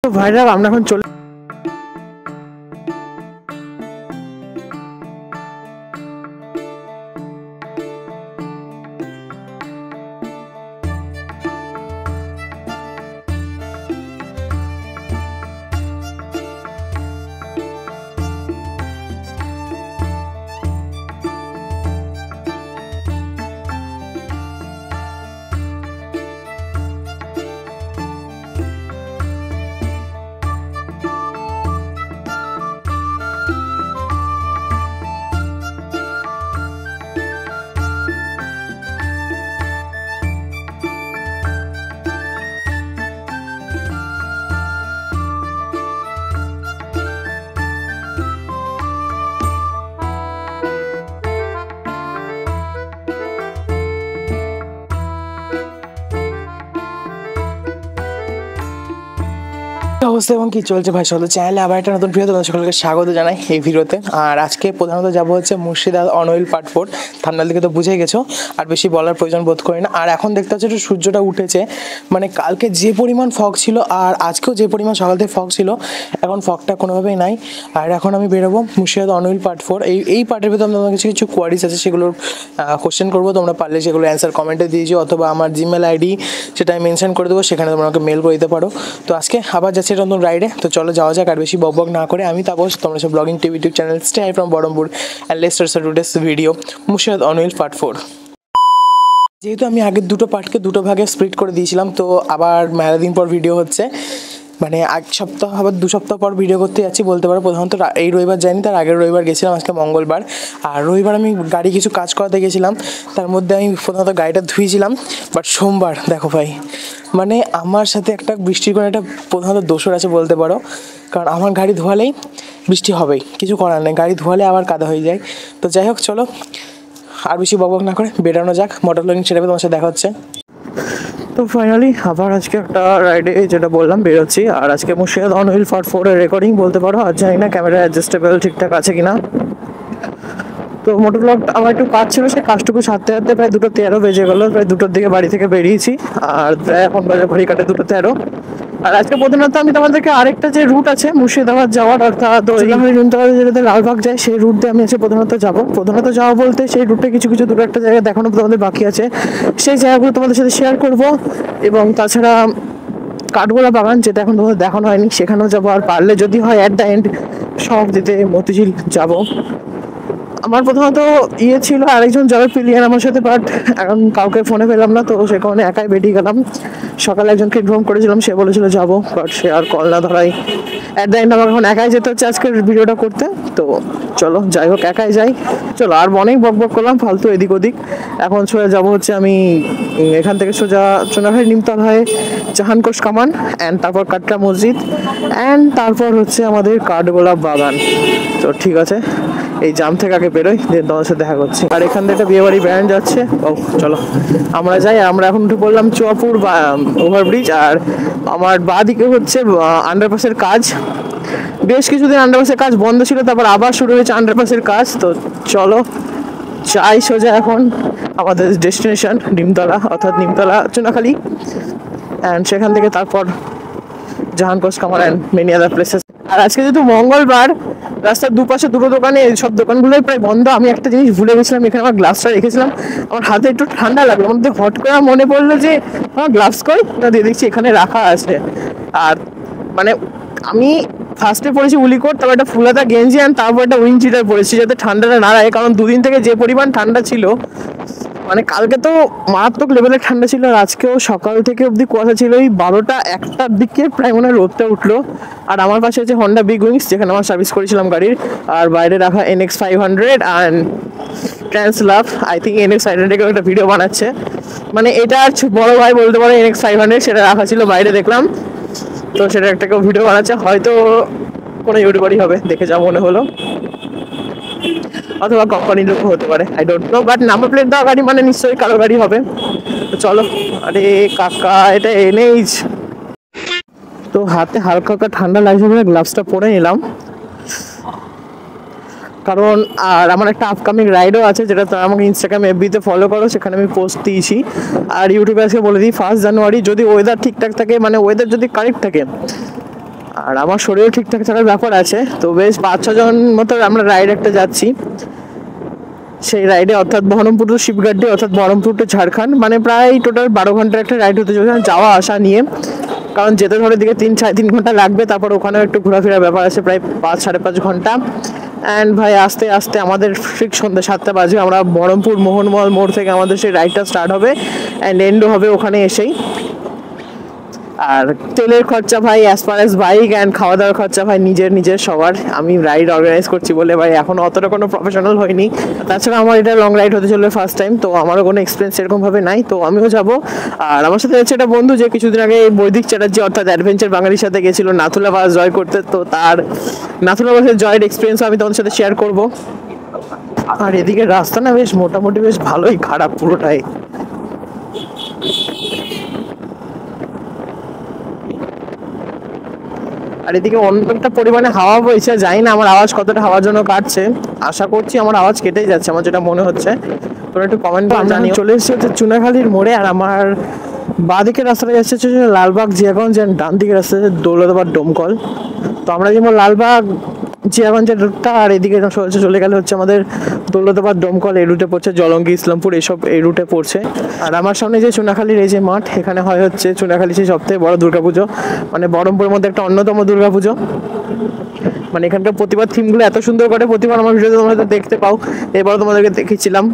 তো ভাইরা আমরা এখন চলে অবস্থা এবং কি চলছে ভাই সকলের চ্যানেলে আবার একটা নতুন ভিডিও তোমাদের সকলকে স্বাগত জানাই এই ভিডিওতে। আর আজকে প্রধানত যাবো হচ্ছে মুর্শিদাবাদ অনওয়েল পার্ট 4। থাম্বনেল থেকে তো বুঝেই গেছো, আর বেশি বলার প্রয়োজন বোধ করি না। আর এখন দেখতে পাচ্ছ একটু সূর্যটা উঠেছে, মানে কালকে যে পরিমাণ ফগ ছিল আর আজকেও যে পরিমাণ সকাল থেকে ফগ ছিল, এখন ফগটা কোনোভাবেই নাই। আর এখন আমি বেরোবো মুর্শিদাবাদ অনওয়েল পার্ট 4। এই পার্টের ভিতরে তোমার কিছু কিছু কোয়ারিজ আছে, সেগুলোর কোশ্চেন করবো। তোমরা পারলে সেগুলো অ্যান্সার কমেন্টে দিয়েছো, অথবা আমার জিমেল আইডি সেটা আমি মেনশন করে দেবো, সেখানে তোমরা আমাকে মেল করে দিতে পারো। তো আজকে আবার যাচ্ছি নতুন রাইডে, তো চলো যাওয়া যাক। আর বেশি বক না করে আমি তাপস, তোমরা সব blogging TV YouTube channel stay from Baharampur and let's start today's video Murshidabad unveil part 4। যেহেতু আমি আগের দুটো পার্টকে দুটো ভাগে স্প্লিট করে দিয়েছিলাম, তো আবার মেলা দিন পর ভিডিও হচ্ছে, মানে এক সপ্তাহ আবার 2 সপ্তাহ পর ভিডিও করতে যাচ্ছি বলতে পারো। প্রধানত এই রবিবার যাইনি, তার আগের রবিবার গেছিলাম, আজকে মঙ্গলবার। আর রবিবার আমি গাড়ি কিছু কাজ করাতে গেছিলাম, তার মধ্যে আমি প্রধানত গাড়িটা ধুয়েছিলাম। বাট সোমবার দেখো ভাই, মানে আমার সাথে একটা বৃষ্টির কোনো একটা প্রধানত দোষর আছে বলতে পারো। কারণ আমার গাড়ি ধোয়ালেই বৃষ্টি হবেই, কিছু করার নেই, গাড়ি ধোয়ালে আবার কাদা হয়ে যায়। তো যাই হোক, চলো আর বেশি বক না করে বেরানো যাক। মোটর ব্লগিং সেটা তোমার সাথে দেখা হচ্ছে। তো ফাইনালি আবার আজকে একটা রাইডে যেটা বললাম বেরোচ্ছি। আর আজকে মুর্শিদাবাদ অনওয়েল পার্ট 4 এর রেকর্ডিং বলতে পারো। আর জানি না ক্যামেরা অ্যাডজাস্টেবল ঠিকঠাক আছে কিনা। তো মোটর ব্লগ আমার একটু কাজ ছিল, সেই কাজটুকু সারতে সারতে প্রায় 2:13 বেজে গেলো। প্রায় 2টোর দিকে বাড়ি থেকে বেরিয়েছি, আর প্রায় এখন বাজে ঘড়ি কাটে 2:13। আর আজকে প্রধানত আমি তোমাদেরকে আরেকটা যে রুট আছে মুর্শিদাবাদ যাওয়ার, অর্থাৎ যেটাতে লালবাগ যায়, সেই রুট দিয়ে আমি আজকে প্রধানত যাবো বলতে সেই রুটে কিছু কিছু দুটো একটা জায়গা দেখানো তোমাদের বাকি আছে, সেই জায়গাগুলো তোমাদের সাথে শেয়ার করব। এবং তাছাড়া কাঠগোলা বাগান, যেটা এখন তোমাদের দেখানো হয়নি, সেখানেও যাবো। আর পারলে যদি হয় অ্যাট দ্য এন্ড সব দিতে মতিঝিল যাবো। আমার প্রথমত ছিল আরেকজন যাবে প্লেয়ার আমার সাথে, বাট এখন কাউকে ফোনে পেলাম না, তো সে কারণে একাই বেরিয়ে গেলাম। সকালে একজনকে ইনফর্ম করেছিলাম, সে বলেছিল যাবো, বাট সে আর কল না ধরাই অ্যাট দ্য এন্ড আমার এখন একাই যেতে হচ্ছে আজকের ভিডিওটা করতে। তো চলো যাই হোক, একাই যাই। চলো আর অনেক বক করলাম ফালতু এদিক ওদিক। এখন সোজা যাবো হচ্ছে আমি এখান থেকে সোজা চুনাখালী নিমতল হয়ে জাহানকোষ কামান, অ্যান্ড তারপর কাটরা মসজিদ, অ্যান্ড তারপর হচ্ছে আমাদের কাঠগোলাপ বাগান। তো ঠিক আছে, এই জাম থেকে আগে বেরোই, দিয়ে তোমার সাথে দেখা করছি। আর এখান থেকে একটা বিয়ে বাড়ি ব্যান্ড যাচ্ছে। ও চলো আমরা যাই। আমরা এখন উঠে পড়লাম চুয়াপুর ওভারব্রিজ। আর আমার বাঁ দিকে হচ্ছে আন্ডারপাসের কাজ। বেশ কিছুদিন আন্ডারপাসের কাজ বন্ধ ছিল, তারপর আবার শুরু হয়েছে আন্ডারপাসের কাজ। তো চলো যাই সোজা এখন আমাদের ডেস্টিনেশন নিমতলা, অর্থাৎ নিমতলা চুনাখালী, অ্যান্ড সেখান থেকে তারপর জাহানকোষ কামার অ্যান্ড মেনি আদার প্লেসেস। আর আজকে যেহেতু মঙ্গলবার, রাস্তার দুপাশে দুটো দোকানে, সব দোকানগুলোই প্রায় বন্ধ। আমি একটা জিনিস ভুলে গেছিলাম, এখানে আমার গ্লাভসটা রেখেছিলাম। আমার হাতে একটু ঠান্ডা লাগলো, আমার মধ্যে হট করে মনে পড়লো যে আমার গ্লাভস কই না, দিয়ে দেখছি এখানে রাখা আছে। আর মানে আমি ফার্স্টে পরেছি উলিকোট, তারপর একটা ফুলাতা গেঞ্জি, আর তারপর একটা উইং চিটার পরেছি যাতে ঠান্ডাটা না লাগে। কারণ দুদিন থেকে যে পরিমাণ ঠান্ডা ছিল, মানে কালকে তো মারাত্মক লেভেলের ঠান্ডা ছিল, আর আজকেও সকাল থেকে অবধি কুয়াশা ছিল। এই 12টা 1টার দিকে প্রায় মনে হয় রোদটা উঠলো। আর আমার পাশে আছে হন্ডা বিগ উইংস, যেখানে আমার সার্ভিস করেছিলাম গাড়ির। আর বাইরে রাখা NX 500 অ্যান্ড ট্রান্সলাভ, আই থিঙ্ক NX 500 একটা ভিডিও বানাচ্ছে। মানে এটা আর বড় ভাই বলতে পারো NX 500, সেটা রাখা ছিল বাইরে দেখলাম। তো সেটা একটা কেউ ভিডিও বানাচ্ছে, হয়তো কোনো ইউটিউবারই হবে দেখে যা মনে হলো, অথবা কোম্পানির লোক হতে পারে, I don't know. But number plate দেওয়া গাড়ি মানে নিশ্চয়ই কারো গাড়ি হবে। তো চলো। আরে কাকা, এটা NH। তো হাতে হালকা হালকা ঠান্ডা লাগছে বলে গ্লাভসটা পরে নিলাম। কারণ আর আমার একটা আপকামিং রাইডও আছে, যেটা তো আমাকে ইনস্টাগ্রাম FB-তে ফলো করো, সেখানে আমি পোস্ট দিয়েছি। আর ইউটিউবে আজকে বলে দিই 1 জানুয়ারি যদি ওয়েদার ঠিকঠাক থাকে, মানে ওয়েদার যদি কারেক্ট থাকে, আর আমার শরীরও ঠিকঠাক থাকার ব্যাপার আছে। তো বেশ 5-6 জন মতো আমরা রাইড একটা যাচ্ছি, সেই রাইডে অর্থাৎ বহরমপুর টু শিবগাড্ডি অর্থাৎ বহরমপুর টু ঝাড়খণ্ড, মানে প্রায় টোটাল 12 ঘন্টার একটা রাইড হতে চলেছে যাওয়া আসা নিয়ে। কারণ যেতে ধরে দিকে 3-3.5 ঘন্টা লাগবে, তারপর ওখানেও একটু ঘোরাফেরার ব্যাপার আছে, প্রায় 5-5.5 ঘন্টা। অ্যান্ড ভাই আস্তে আস্তে আমাদের ঠিক সন্ধ্যা 7টা বাজে, আমরা বহরমপুর মোহনমহল মোড় থেকে আমাদের সেই রাইডটা স্টার্ট হবে অ্যান্ড এন্ডও হবে ওখানে এসেই। আর তেলের খরচা ভাই as per as bike and খাওয়া দাওয়ার খরচা ভাই নিজের সবার। আমি রাইড অর্গানাইজ করছি বলে ভাই এখনও অতটা কোনো প্রফেশনাল হয়নি, তাছাড়া আমার এটা লং রাইড হতে চলবে ফার্স্ট টাইম, তো আমারও কোনো এক্সপিরিয়েন্স এরকমভাবে নাই। তো আমিও যাব। আর আমার সাথে আছে একটা বন্ধু যে কিছুদিন আগে বৈদিক চ্যাটার্জি অর্থাৎ অ্যাডভেঞ্চার বাঙালির সাথে গেছিল নাথুলা পাস জয় করতে, তো তার নাথুলা পাসের জয়ের এক্সপিরিয়েন্স আমি তোমাদের সাথে শেয়ার করব। আর এদিকে রাস্তা না বেশ মোটামুটি বেশ ভালোই খারাপ পুরোটাই। আর এদিকে অনেকটা পরিমাণে হাওয়া বইছে, জানি না আমার আওয়াজ কতটা হাওয়ার জন্য কাটছে, আশা করছি আমার আওয়াজ কেটেই যাচ্ছে, আমার যেটা মনে হচ্ছে। তোরা একটু কমেন্ট করে জানিও। চলে এসেছি হচ্ছে চুনাখালীর মোড়ে, আর আমার বাঁ দিকের রাস্তাটা যাচ্ছে হচ্ছে লালবাগ জিয়াগঞ্জ, ডান দিকের রাস্তা দৌলতাবাদ ডোমকল। তো আমরা যেমন লালবাগ জিয়াগঞ্জের রুটটা, আর এদিকে চলে গেলে হচ্ছে আমাদের দৌলতাবাদ ডোমকল, এই রুটে পড়ছে জলঙ্গি ইসলামপুর এইসব এই রুটে পড়ছে। আর আমার সামনে যে চুনাখালীর এই যে মাঠ, এখানে হয় হচ্ছে চুনাখালী সেই সবথেকে বড় দুর্গাপুজো, মানে বহরমপুরের মধ্যে একটা অন্যতম দুর্গাপুজো। মানে এখানকার প্রতিবার থিমগুলো এত সুন্দর করে, প্রতিবার আমার ভিডিওতে তোমরা দেখতে পাও, এবারও তোমাদেরকে দেখেছিলাম।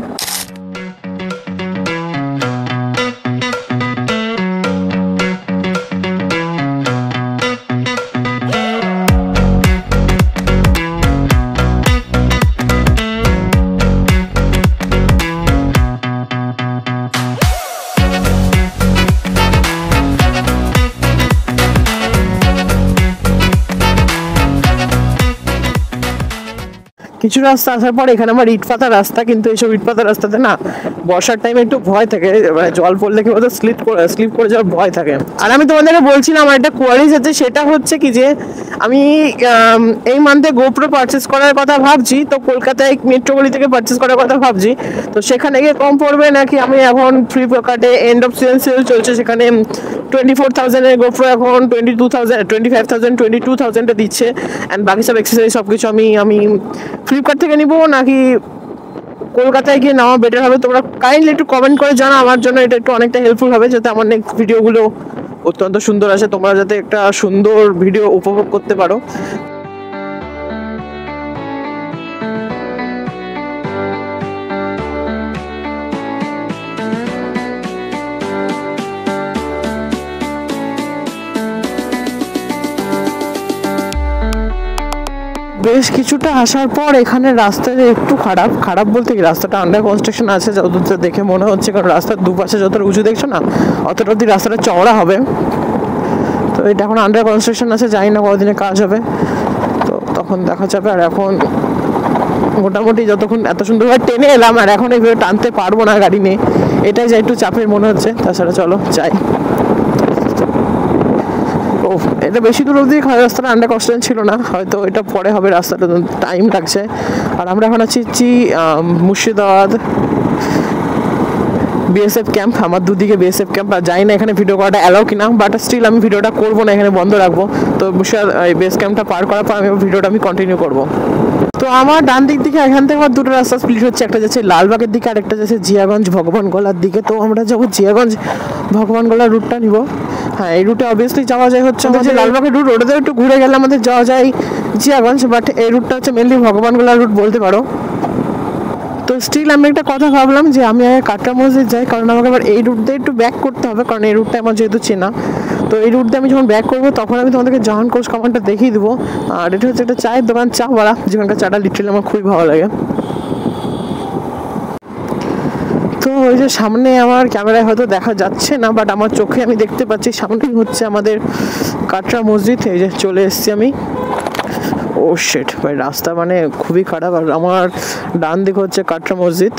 কিছু রাস্তা আসার পর এখানে আমার ইট পাতা রাস্তা, কিন্তু এইসব ইট পাতা রাস্তাতে না বর্ষার টাইমে একটু ভয় থাকে, মানে জল পড়লে কি বলতো স্লিপ করে যাওয়ার ভয় থাকে। আর আমি তোমাদেরকে বলছিলাম আমার একটা কোয়ারিজ আছে, সেটা হচ্ছে কি যে আমি এই মান্থে গোপ্রো পারচেস করার কথা ভাবছি, তো কলকাতায় মেট্রোপলি থেকে পারচেস করার কথা ভাবছি। তো সেখানে গিয়ে কম পড়বে নাকি আমি এখন ফ্লিপকার্টে এন্ড অফ সিজন সেল চলছে, সেখানে 24,000-এর গোপ্রো এখন 22,000, 25,000, 22,000-এ দিচ্ছে। অ্যান্ড বাকি সব এক্সেসরিজ সব কিছু আমি ফ্লিপকার্ট থেকে নিবো নাকি কলকাতায় গিয়ে নেওয়া বেটার হবে? তোমরা কাইন্ডলি একটু কমেন্ট করে জানাও, আমার জন্য এটা একটু অনেকটা হেল্পফুল হবে, যাতে আমার নেক্সট ভিডিওগুলো অত্যন্ত সুন্দর আসে, তোমরা যাতে একটা সুন্দর ভিডিও উপভোগ করতে পারো। বেশ কিছুটা আসার পর এখানে রাস্তাটা একটু খারাপ বলতে কি রাস্তাটা আন্ডার কনস্ট্রাকশন আছে যতটা দেখে মনে হচ্ছে, কারণ রাস্তার দুপাশে যতটা উঁচু দেখছো না অতটা অব্দি রাস্তাটা চওড়া হবে। তো এটা এখন আন্ডার কনস্ট্রাকশন আছে, জানি না কতদিনে কাজ হবে, তো তখন দেখা যাবে। আর এখন মোটামুটি যতক্ষণ এত সুন্দরভাবে টেনে এলাম, আর এখন এইভাবে টানতে পারবো না গাড়ি নিয়ে, এটাই যা একটু চাপের মনে হচ্ছে। তাছাড়া চলো যাই। ও এটা বেশি দূর অবধি রাস্তাটা আন্ডার কনস্ট্রাকশন ছিল না, হয়তো এটা পরে হবে, রাস্তাটা টাইম লাগছে। আর আমরা এখন আছি মুর্শিদাবাদ বিএসএফ ক্যাম্প, আমার দুদিকে বিএসএফ ক্যাম্প। আর জানি না এখানে ভিডিও করাটা অ্যালাউ কিনা, বাট স্টিল আমি ভিডিওটা করবো না, এখানে বন্ধ রাখবো। তো বেস ক্যাম্পটা পার করার পর ভিডিওটা আমি কন্টিনিউ করবো। তো আমার ডান দিক থেকে এখান থেকে আমার দুটো রাস্তা স্প্লিট হচ্ছে, একটা যাচ্ছে লালবাগের দিকে আর একটা যাচ্ছে জিয়াগঞ্জ ভগবানগোলার দিকে। তো আমরা যাবো জিয়াগঞ্জ ভগবানগোলার রুটটা নিব। হ্যাঁ এই রুটে অবভিয়াসলি যাওয়া যায় হচ্ছে আমাদের যে লালবাগের রুট, ওটাতেও একটু ঘুরে গেলে আমাদের যাওয়া যায় জিয়াগঞ্জ, বাট এই রুটটা হচ্ছে মেনলি ভগবানগোলার রুট বলতে পারো। তো স্টিল আমি একটা কথা ভাবলাম যে আমি আগে কাটরা মসজিদ যাই, কারণ আমাকে আবার এই রুট দিয়ে একটু ব্যাক করতে হবে, কারণ এই রুটটা আমার যেহেতু চেনা। তো এই রুট দিয়ে আমি যখন ব্যাক করবো তখন আমি তোমাদেরকে জাহান কোচ কমান্ডটা দেখিয়ে দেবো। আর এটা হচ্ছে একটা চায়ের দোকান, চা বাড়া, যেখানকার চাটা লিটারালি আমার খুবই ভালো লাগে। তো ওই যে সামনে আমার ক্যামেরায় হয়তো দেখা যাচ্ছে না, বাট আমার চোখে আমি দেখতে পাচ্ছি সামনেই হচ্ছে আমাদের কাটরা মসজিদ। এই যে চলে এসেছি আমি। ও শিট ভাই, রাস্তা মানে খুবই খারাপ। আর আমার ডান দিকে হচ্ছে কাটরা মসজিদ।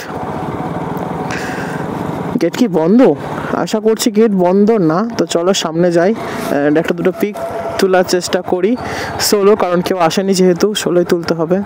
গেট কি বন্ধ? আশা করছি গেট বন্ধ না। তো চলো সামনে যাই, একটা দুটো পিক তোলার চেষ্টা করি সোলো, কারণ কেউ আসেনি যেহেতু সোলোই তুলতে হবে।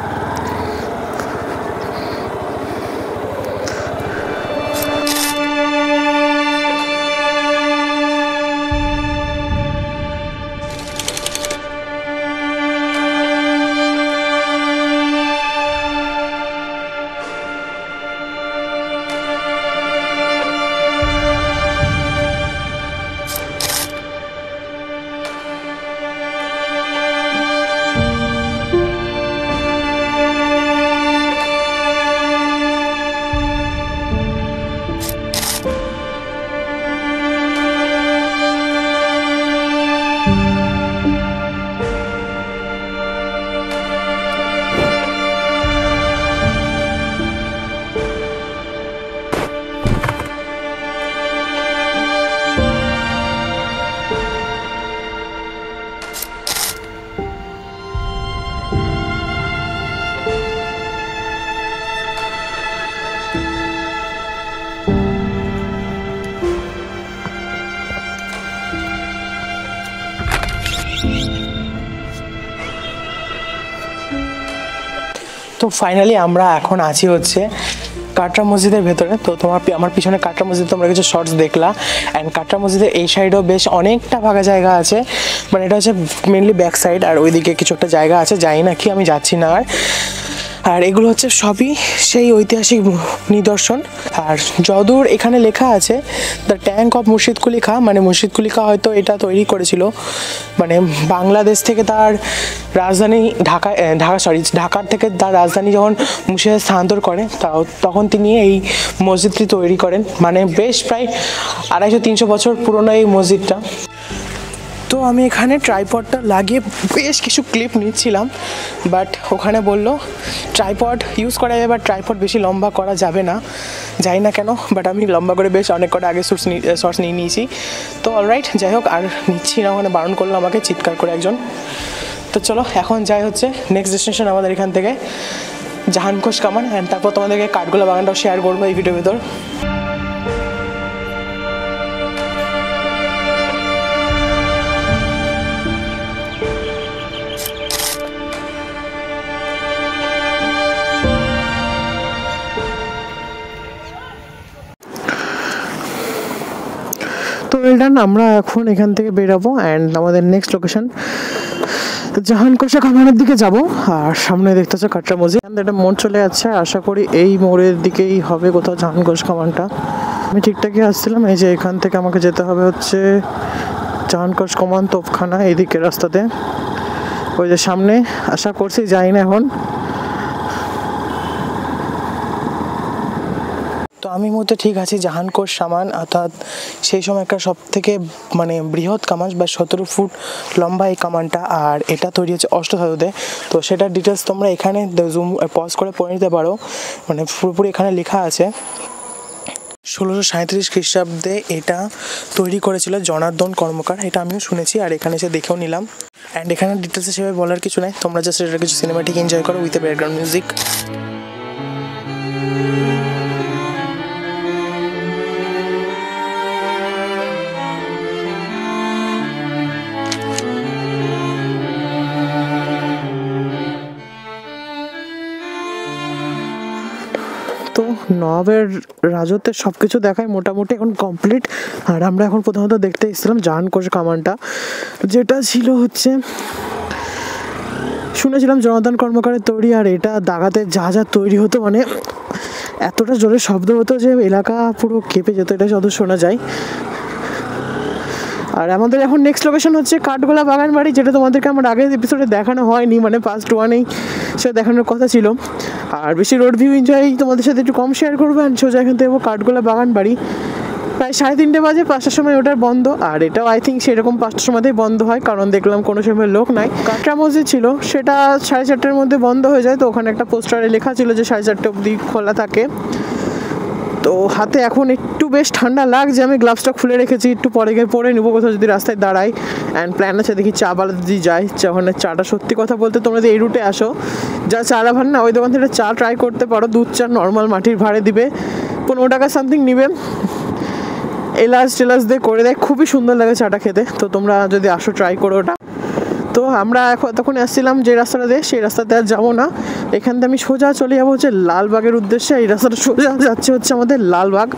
তো ফাইনালি আমরা এখন আছি হচ্ছে কাটরা মসজিদের ভেতরে। তো আমার পিছনে কাটরা মসজিদ তোমরা কিছু শর্টস দেখলা। অ্যান্ড কাটরা মসজিদের এই সাইডেও বেশ অনেকটা ফাঁকা জায়গা আছে, মানে এটা হচ্ছে মেনলি ব্যাক সাইড, আর ওইদিকে কিছু একটা জায়গা আছে, জানি না কি, আমি যাচ্ছি না। আর এগুলো হচ্ছে সবই সেই ঐতিহাসিক নিদর্শন। আর যদূর এখানে লেখা আছে the tank of Murshid Quli Khan, মানে মুর্শিদ কুলি খাঁ হয়তো এটা তৈরি করেছিল, মানে বাংলাদেশ থেকে তার রাজধানী ঢাকার থেকে তার রাজধানী যখন মুর্শিদাবাদে স্থানান্তর করে তখন তিনি এই মসজিদটি তৈরি করেন। মানে বেশ প্রায় 250-300 বছর পুরনো এই মসজিদটা। তো আমি এখানে ট্রাইপডটা লাগিয়ে বেশ কিছু ক্লিপ নিচ্ছিলাম, বাট ওখানে বললো ট্রাইপড ইউজ করা যাবে, বাট ট্রাইপড বেশি লম্বা করা যাবে না, জানি না কেন, বাট আমি লম্বা করে বেশ অনেক কটা আগে শর্টস নিয়ে নিয়েছি। তো অলরাইট, যাই হোক, আর নিচ্ছি না, ওখানে বারণ করলো আমাকে চিৎকার করে একজন। তো চলো এখন যাই হচ্ছে নেক্সট ডেস্টিনেশন আমাদের এখান থেকে জাহানকোষ কামান, অ্যান্ড তারপর তোমাদেরকে কাঠগোলা বাগানটাও শেয়ার করবো এই ভিডিওর ভিতর। তো ওয়েলডান, আমরা এখন এখান থেকে বেরাবো অ্যান্ড আমাদের নেক্সট লোকেশন জাহানকোষা কামানের দিকে যাব। আর সামনে দেখতে হচ্ছে কাটরা মসজিদ, একটা মোড় চলে যাচ্ছে, আশা করি এই মোড়ের দিকেই হবে কোথাও জাহানকোষ কামানটা। আমি ঠিকঠাকই আসছিলাম, এই যে এখান থেকে আমাকে যেতে হবে হচ্ছে জাহানকোষ কামান তোপখানা, এইদিকে রাস্তাতে, ওই যে সামনে, আশা করছি, যাই না এখন। তো আমি মধ্যে ঠিক আছি জাহানকোষ কামান, অর্থাৎ সেই সময়কার সব থেকে মানে বৃহৎ কামান বা 17 ফুট লম্বা এই কামানটা, আর এটা তৈরি হচ্ছে অষ্টশতকে। তো সেটার ডিটেলস তোমরা এখানে জুম পজ করে পড়ে নিতে পারো, মানে পুরোপুরি এখানে লেখা আছে। 1637 খ্রিস্টাব্দে এটা তৈরি করেছিল জনার্দন কর্মকার, এটা আমিও শুনেছি আর এখানে এসে দেখেও নিলাম। অ্যান্ড এখানে ডিটেলসে সেভাবে বলার কিছু নাই, তোমরা জাস্ট এটা কিছু সিনেমাটিক এনজয় করো উইথ ব্যাকগ্রাউন্ড মিউজিক। তো নবাবের রাজত্বের সব কিছু দেখায় মোটামুটি এখন কমপ্লিট। আর আমরা এখন প্রথমত দেখতে এসেছিলাম জাহানকোষ কামানটা, যেটা ছিল হচ্ছে শুনেছিলাম জনার্দন কর্মকারের তৈরি। আর এটা দাগাতে যা তৈরি হতো, মানে এতটা জোরে শব্দ হতো যে এলাকা পুরো কেঁপে যেত, এটা যত শোনা যায়। আর আমাদের এখন নেক্সট লোকেশন হচ্ছে কাঠগোলা বাগান বাড়ি, যেটা তোমাদেরকে আমার আগের এপিসোডে দেখানো হয়নি, মানে পার্ট 1-এই সেটা দেখানোর কথা ছিল। আর বেশি রোড ভিউ এনজয় তোমাদের সাথে একটু কম শেয়ার করবো। অ্যান্ড সোজা এখান থেকে কাঠগোলা বাগান বাড়ি প্রায় 3:30 বাজে, 5টার সময় ওটার বন্ধ। আর এটাও আই থিঙ্ক সেরকম 5টার সময়তেই বন্ধ হয়, কারণ দেখলাম কোনো সময় লোক নাই। কাটরা মসজিদ ছিল, সেটা 4:30টার মধ্যে বন্ধ হয়ে যায়। তো ওখানে একটা পোস্টারে লেখা ছিল যে 4:30 অবধি খোলা থাকে। তো হাতে এখন একটু বেশ ঠান্ডা লাগছে, আমি গ্লাভসটা খুলে রেখেছি, একটু পরে গিয়ে পরে নেবো কোথাও যদি রাস্তায় দাঁড়াই। অ্যান্ড প্ল্যান আছে দেখি চা বালা যদি যাই, ওখানে চাটা সত্যি কথা বলতে তোমরা যদি এই রুটে আসো, যা চারা ভান না ওই দোকান থেকে চা ট্রাই করতে পারো। দুধ চা নর্মাল মাটির ভাড়ে দিবে, 15 টাকা সামথিং নিবে, এলাচ টেলাচ দিয়ে করে দেয়, খুবই সুন্দর লাগে চাটা খেতে। তো তোমরা যদি আসো ট্রাই করো ওটা। তো আমরা তখন আসছিলাম যে রাস্তাটা দিয়ে, সেই রাস্তাতে আর যাবো না, এখান থেকে আমি সোজা চলে যাবো হচ্ছে লালবাগের উদ্দেশ্যে। এই রাস্তাটা সোজা যাচ্ছে হচ্ছে আমাদের লালবাগ।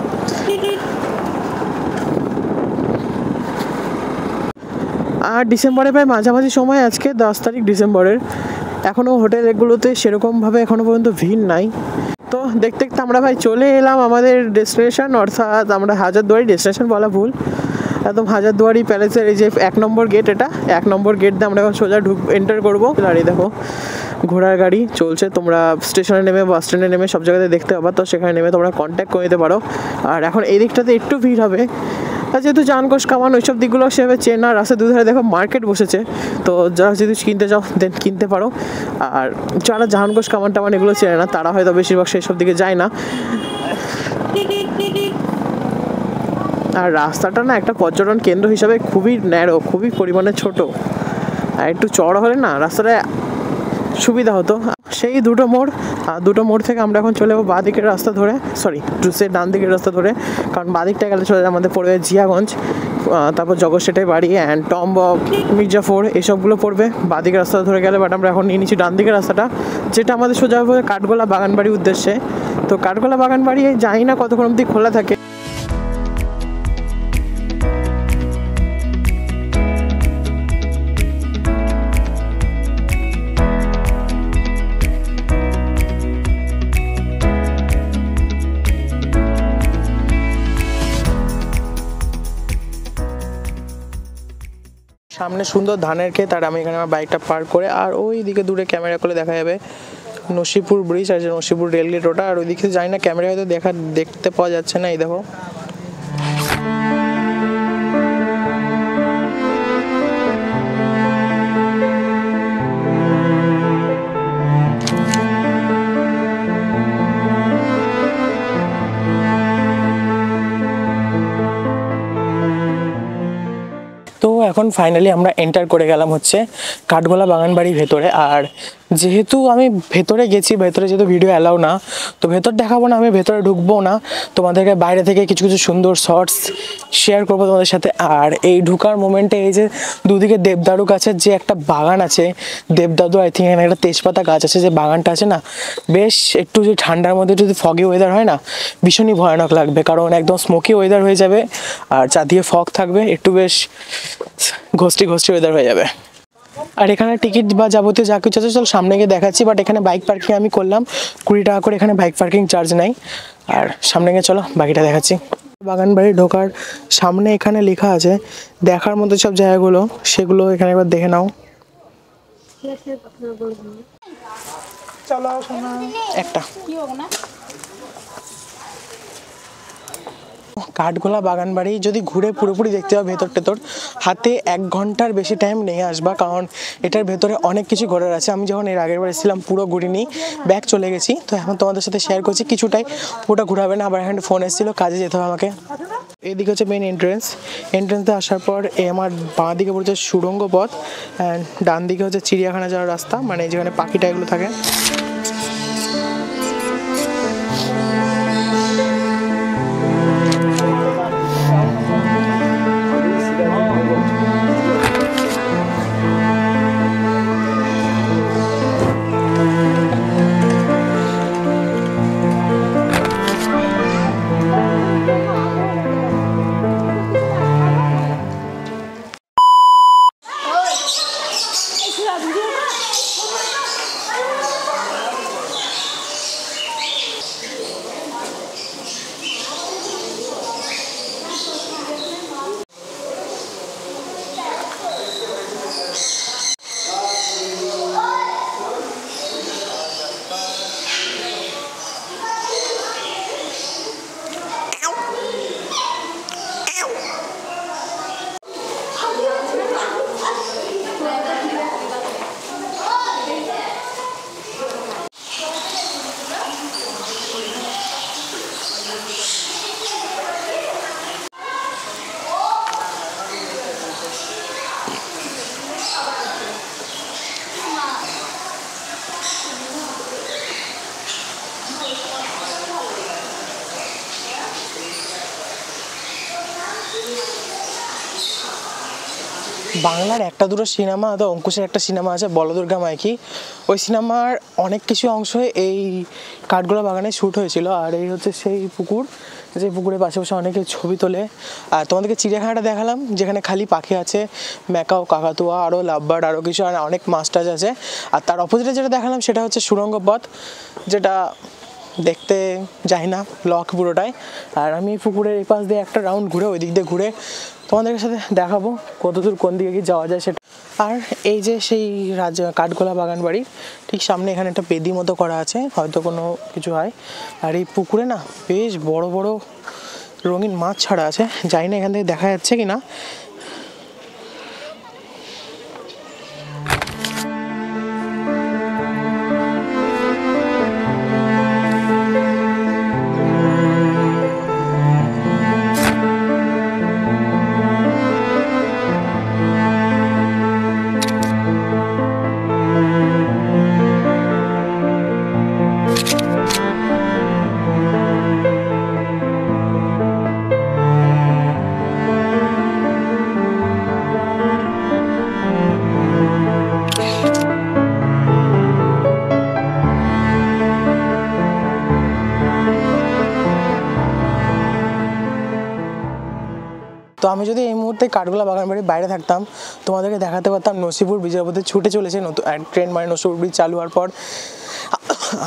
আর ডিসেম্বরে প্রায় মাঝামাঝি সময়, আজকে 10 তারিখ ডিসেম্বরের, এখনও হোটেলগুলোতে সেরকমভাবে এখনও পর্যন্ত ভিড় নাই। তো দেখতে দেখতে আমরা ভাই চলে এলাম আমাদের ডেস্টিনেশন, অর্থাৎ আমরা হাজারদুয়ারি, ডেস্টিনেশন বলা ভুল, একদম হাজারদুয়ারি প্যালেসের এই যে 1 নম্বর গেট, এটা 1 নম্বর গেট দিয়ে আমরা এখন সোজা এন্টার করবো। আর এই দেখো ঘোড়ার গাড়ি চলছে, তোমরা স্টেশনে নেমে বাস স্ট্যান্ডে নেমে সব জায়গাতে দেখতে পাবা, তো সেখানে নেমে তোমরা কন্ট্যাক্ট করে নিতে পারো। আর এখন এই দিকটাতে একটু ভিড় হবে, আর যেহেতু জাহানকোষ কামান ওইসব দিকগুলো সেভাবে চেনা, রাস্তার দুধারে দেখো মার্কেট বসেছে, তো যারা যদি কিনতে চাও দেন কিনতে পারো। আর যারা জাহানকোষ কামান টামান এগুলো চেনে না, তারা হয়তো বেশিরভাগ সেই সব দিকে যায় না। আর রাস্তাটা না একটা পর্যটন কেন্দ্র হিসাবে খুবই ন্যারো, খুবই পরিমাণে ছোট, আর একটু চড়া হলে না রাস্তাটা সুবিধা হতো। সেই দুটো মোড় থেকে আমরা এখন চলে যাবো বাঁ দিকের রাস্তা ধরে, সরি ডান দিকের রাস্তা ধরে, কারণ বাঁ দিকটা গেলে চলে যায় আমাদের পড়বে জিয়াগঞ্জ। তারপর জগৎ সেটাই বাড়ি অ্যান্ড টম্ব অফ মির্জাফর এসবগুলো পড়বে। বাঁদিকে রাস্তা ধরে গেলে, বাট আমরা এখন নিয়ে নিচ্ছি ডান দিকের রাস্তাটা, যেটা আমাদের সোজা হবে কাঠগোলা বাগানবাড়ির উদ্দেশ্যে। তো কাঠগোলা বাগানবাড়ি জানি না কতক্ষণ অবধি খোলা থাকে। সামনে সুন্দর ধানের ক্ষেত, আর আমি এখানে আমার বাইকটা পার্ক করে, আর ওই দিকে দূরে ক্যামেরা করলে দেখা যাবে নসিপুর ব্রিজ, আর যে নসিপুর রেলগেট ওটা, আর ওইদিকে জানি না ক্যামেরা হয়তো দেখতে পাওয়া যাচ্ছে না। এই দেখো তো এখন ফাইনালি আমরা এন্টার করে গেলাম হচ্ছে কাঠগোলা বাগানবাড়ির ভেতরে। আর যেহেতু আমি ভেতরে গেছি, ভেতরে যেহেতু ভিডিও অ্যালাউ না, তো ভেতর দেখাবো না, আমি ভেতরে ঢুকবো না, তোমাদেরকে বাইরে থেকে কিছু কিছু সুন্দর শর্টস শেয়ার করবো তোমাদের সাথে। আর এই ঢুকার মোমেন্টে এই যে দুদিকে দেবদারু গাছের যে একটা বাগান আছে, দেবদারু আই থিঙ্ক এখানে একটা তেজপাতা গাছ আছে, যে বাগানটা আছে না, বেশ একটু যদি ঠান্ডার মধ্যে যদি ফগি ওয়েদার হয় না, ভীষণই ভয়ানক লাগবে, কারণ একদম স্মোকি ওয়েদার হয়ে যাবে আর চারদিকে ফগ থাকবে, একটু বেশ ঘষ্টি ওয়েদার হয়ে যাবে। আর এখানে টিকিট বা যাবতীয় যা কিছু আছে চল সামনে গিয়ে দেখাচ্ছি, বাট এখানে বাইক পার্কিং আমি করলাম 20 টাকা করে, এখানে বাইক পার্কিং চার্জ নাই। আর সামনে গিয়ে চলো বাকিটা দেখাচ্ছি। বাগানবাড়ি ঢোকার সামনে এখানে লেখা আছে দেখার মতো সব জায়গাগুলো, সেগুলো এখানে একবার দেখে নাও। চলো একটা কাঠগোলা বাগানবাড়ি যদি ঘুরে পুরোপুরি দেখতে হবে ভেতর টেতর, হাতে 1 ঘন্টার বেশি টাইম নিয়ে আসবা, কারণ এটার ভেতরে অনেক কিছু ঘোরার আছে। আমি যখন এর আগের বার এসেছিলাম পুরো ঘুরিনি, ব্যাক চলে গেছি, তো এখন তোমাদের সাথে শেয়ার করছি কিছুটাই, পুরোটা ঘুরাবে না। আবার এখানে ফোন এসেছিলো, কাজে যেতে হবে আমাকে। এদিকে হচ্ছে মেন এন্ট্রেন্সে আসার পর আমার বাঁ দিকে পড়ছে সুড়ঙ্গ পথ, অ্যান্ড ডান দিকে হচ্ছে চিড়িয়াখানা যাওয়ার রাস্তা, মানে যেখানে পাখিটা এগুলো থাকে। বাংলার একটা দুটো সিনেমা, তো অঙ্কুশের একটা সিনেমা আছে বলদুর্গা মাইকি, ওই সিনেমার অনেক কিছু অংশ এই কাঠগোলা বাগানে শ্যুট হয়েছিল। আর এই হচ্ছে সেই পুকুর, যে পুকুরের পাশে বসে অনেকে ছবি তোলে। আর তোমাদেরকে চিড়িয়াখানাটা দেখালাম, যেখানে খালি পাখি আছে, ম্যাকাও, কাকাতুয়া, আরও লাভবার্ড, আরও কিছু, আর অনেক মাছ টাছ আছে। আর তার অপোজিটে যেটা দেখালাম সেটা হচ্ছে সুড়ঙ্গ পথ, যেটা দেখতে যাই না ব্লক পুরোটাই। আর আমি পুকুরের এই পাশ দিয়ে একটা রাউন্ড ঘুরে, ওই দিক দিয়ে ঘুরে তোমাদের সাথে দেখাবো কতদূর কোন দিকে কি যাওয়া যায় সেটা। আর এই যে সেই কাঠগোলা বাগান বাড়ির ঠিক সামনে এখানে একটা বেদি মতো করা আছে, হয়তো কোনো কিছু হয়। আর এই পুকুরে না বেশ বড় বড় রঙিন মাছ ছাড়া আছে, জানি না এখান থেকে দেখা যাচ্ছে কি না। আমি যদি এই মুহূর্তে কাঠগোলা বাগানবাড়ির বাইরে থাকতাম তোমাদেরকে দেখাতে পারতাম নসিপুর ব্রিজের মধ্যে ছুটে চলেছে নতুন ট্রেন, মানে নসিপুর ব্রিজ চালু হওয়ার পর।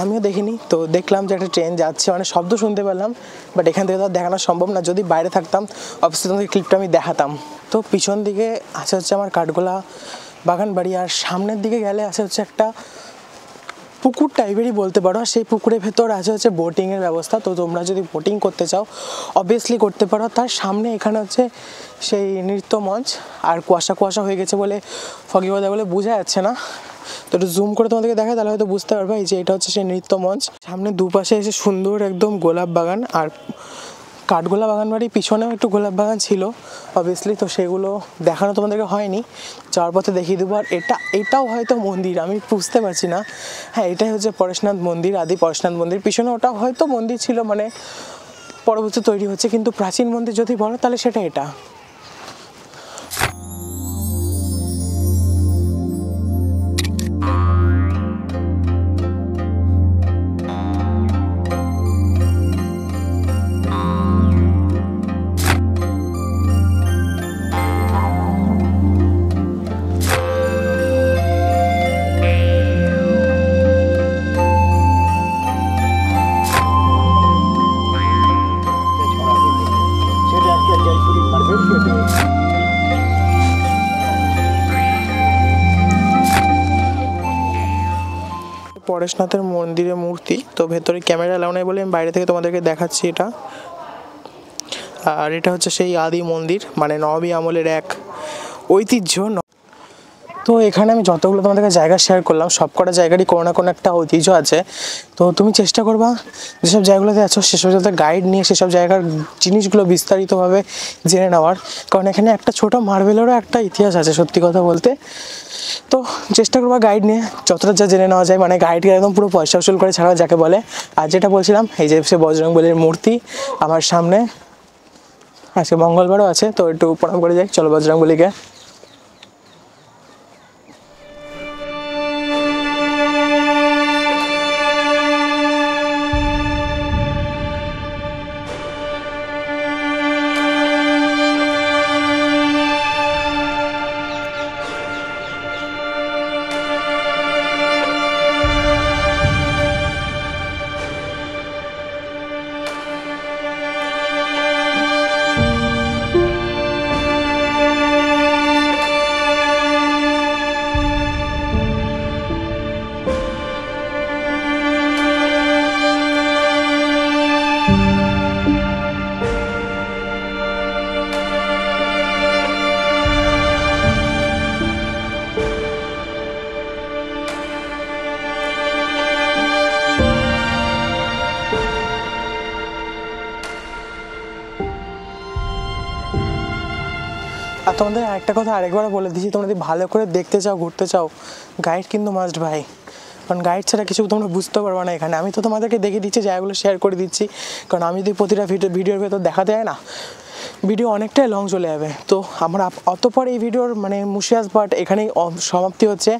আমিও দেখিনি, তো দেখলাম যে একটা ট্রেন যাচ্ছে, মানে শব্দ শুনতে পেলাম, বাট এখান থেকে তো দেখানো সম্ভব না। যদি বাইরে থাকতাম অবশ্যই তোমাদের ক্লিপটা আমি দেখাতাম। তো পিছন দিকে আছে হচ্ছে আমার কাঠগোলা বাগানবাড়ি, আর সামনের দিকে গেলে আছে হচ্ছে একটা পুকুর টাইপেরই বলতে পারো। সেই পুকুরের ভেতর আছে হচ্ছে বোটিংয়ের ব্যবস্থা। তো তোমরা যদি বোটিং করতে চাও অবভিয়াসলি করতে পারো। তার সামনে এখানে হচ্ছে সেই নৃত্য মঞ্চ, আর কুয়াশা কুয়াশা হয়ে গেছে বলে ফগি ওয়েদার বলে বোঝা যাচ্ছে না। তো একটু জুম করে তোমাদেরকে দেখায়, তাহলে হয়তো বুঝতে পারবে যে এটা হচ্ছে সেই নৃত্য মঞ্চ। সামনে দুপাশে এসে সুন্দর একদম গোলাপ বাগান, আর কাঠগোলা বাগানবাড়ির পিছনেও একটু গোলাপ বাগান ছিল অবভিয়াসলি, তো সেগুলো দেখানো তোমাদেরকে হয়নি, যাওয়ার পথে দেখিয়ে দেবো। আর এটাও হয়তো মন্দির, আমি বুঝতে পারছি না। হ্যাঁ, এটাই হচ্ছে পরেশনাথ মন্দির, আদি পরেশনাথ মন্দির। পিছনে ওটাও হয়তো মন্দির ছিল, মানে পরবর্তী তৈরি হচ্ছে, কিন্তু প্রাচীন মন্দির যদি বলো তাহলে সেটা এটা। পরেশনাথের মন্দিরের মূর্তি, তো ভেতরে ক্যামেরা এলাও নাই বলে আমি বাইরে থেকে তোমাদেরকে দেখাচ্ছি এটা। আর এটা হচ্ছে সেই আদি মন্দির, মানে নবাবী আমলের এক ঐতিহ্য। তো এখানে আমি যতগুলো তোমাদেরকে জায়গা শেয়ার করলাম, সব কটা জায়গারই কোনো না কোনো একটা ঐতিহ্য আছে। তো তুমি চেষ্টা করবা যেসব জায়গাগুলোতে আছো সেসব জায়গাতে গাইড নিয়ে সেসব জায়গার জিনিসগুলো বিস্তারিতভাবে জেনে নেওয়ার, কারণ এখানে একটা ছোটো মার্বেলেরও একটা ইতিহাস আছে সত্যি কথা বলতে। তো চেষ্টা করবা গাইড নিয়ে যতটা যা জেনে নেওয়া যায়, মানে গাইডকে একদম পুরো পয়সা উসুল করে ছাড়া যাকে বলে। আর যেটা বলছিলাম, এই যে সে বজরংবলীর মূর্তি আমার সামনে, আজকে মঙ্গলবারও আছে, তো একটু প্রণাম করে যাই। চলো বজরংবলীকে। আর তোমাদের একটা কথা আরেকবার বলে দিচ্ছি, তোমরা যদি ভালো করে দেখতে চাও, ঘুরতে চাও, গাইড কিন্তু মাস্ট ভাই, কারণ গাইড ছাড়া কিছু তোমরা বুঝতে পারবে না এখানে। আমি তো তোমাদেরকে দেখিয়ে দিচ্ছি, জায়গাগুলো শেয়ার করে দিচ্ছি, কারণ আমি যদি প্রতিটা ভিডিওর ভেতর দেখাতে হয় না, ভিডিও অনেকটাই লং চলে যাবে। তো আমরা অতপর এই ভিডিওর মানে মুর্শিদাবাদ পার্ট এখানেই সমাপ্তি হচ্ছে,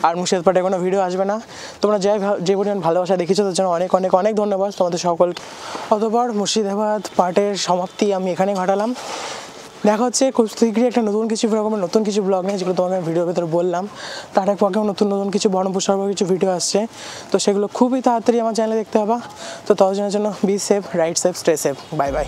আর মুর্শিদাবাদ পার্টে কোনো ভিডিও আসবে না। তোমরা যে পরিমাণ ভালোবাসা দেখেছো তার জন্য অনেক অনেক অনেক ধন্যবাদ তোমাদের সকল। অতপর মুর্শিদাবাদ পার্টের সমাপ্তি আমি এখানে ঘটালাম। দেখা হচ্ছে খুব শীঘ্রই একটা নতুন কিছু ব্লগ নিয়ে, যেগুলো তোমাকে ভিডিওর ভেতরে বললাম। তার এক পক্ষেও নতুন কিছু বর্ণপুর সর্বর কিছু ভিডিও আসছে, তো সেগুলো খুবই তাড়াতাড়ি আমার চ্যানেলে দেখতে পাবা। তো ততজনের জন্য be safe, right safe, stay safe, bye bye.